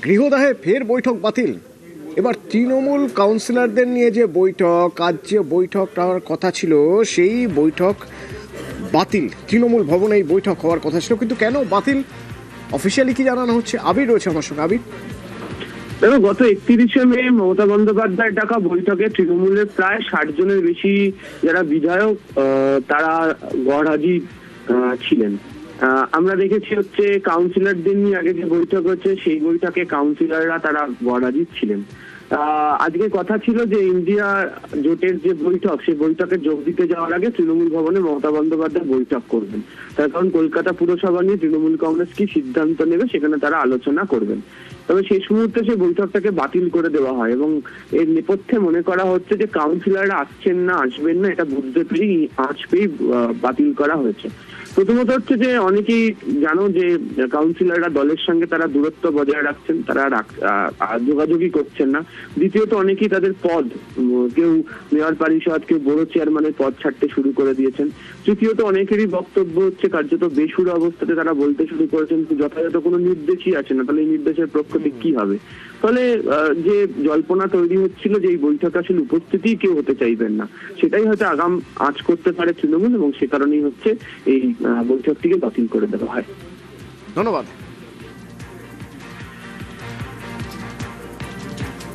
গৃহদাহে ফের বৈঠক বাতিল। এবার তৃণমূল কাউন্সিলরদের নিয়ে যে বৈঠক, আজ যে বৈঠকটার কথা ছিল সেই বৈঠক বাতিল। তৃণমূল ভবনে এই বৈঠক হওয়ার কথা ছিল, কিন্তু কেন বাতিল অফিসিয়ালি কি জানানো হচ্ছে? আবির রয়েছে আমার সঙ্গে। আবির, দেখো, গত 31শে মে মমতা বন্দ্যোপাধ্যায়ের ডাকা বৈঠকে তৃণমূলের প্রায় 60 জনের বেশি যারা বিধায়ক তারা গড়হাজির ছিলেন। আমরা দেখেছি হচ্ছে কাউন্সিলরদের নিয়ে আগে যে বৈঠক হচ্ছে সেই বৈঠকে কাউন্সিলররা তারা গড়হাজির ছিলেন। আজকে কথা ছিল যে ইন্ডিয়া জোটের যে বৈঠক সেই বৈঠকে যোগ দিতে যাওয়ার আগে তৃণমূল ভবনে মমতা বন্দ্যোপাধ্যায় বৈঠক করবেন। তার কারণ কলকাতা পুরসভা নিয়ে তৃণমূল কংগ্রেস কি সিদ্ধান্ত নেবে সেখানে তারা আলোচনা করবেন। তবে শেষ মুহূর্তে সেই বৈঠকটাকে বাতিল করে দেওয়া হয় এবং এর নেপথ্যে মনে করা হচ্ছে যে কাউন্সিলররা আসছেন না আসবেন না এটা বুঝতে পেরেই আজ পেয়েই বাতিল করা হয়েছে। প্রথমত হচ্ছে যে অনেকেই জানো যে কাউন্সিলররা দলের সঙ্গে তারা দূরত্ব বজায় রাখছেন, তারা যোগাযোগই করছেন না। দ্বিতীয়ত অনেকেই তাদের পদ, কেউ মেয়র পরিষদ, কেউ বড় চেয়ারম্যানের পদ ছাড়তে শুরু করে দিয়েছেন। তৃতীয়ত অনেকেরই বক্তব্য হচ্ছে কার্যত বেসুরো অবস্থাতে তারা বলতে শুরু করেছেন যথাযথ কোনো নির্দেশই আছে না, তাহলে এই নির্দেশের প্রক্ষেপে কি হবে। ফলে যে জল্পনা তৈরি হচ্ছিল যে এই বৈঠকে আসলে উপস্থিতি কেউ হতে চাইবেন না, সেটাই হয়তো আগাম আঁচ করতে পারে তৃণমূল এবং সে কারণেই হচ্ছে এই বৈঠকটিকে বাতিল করে দেওয়া হয়। ধন্যবাদ।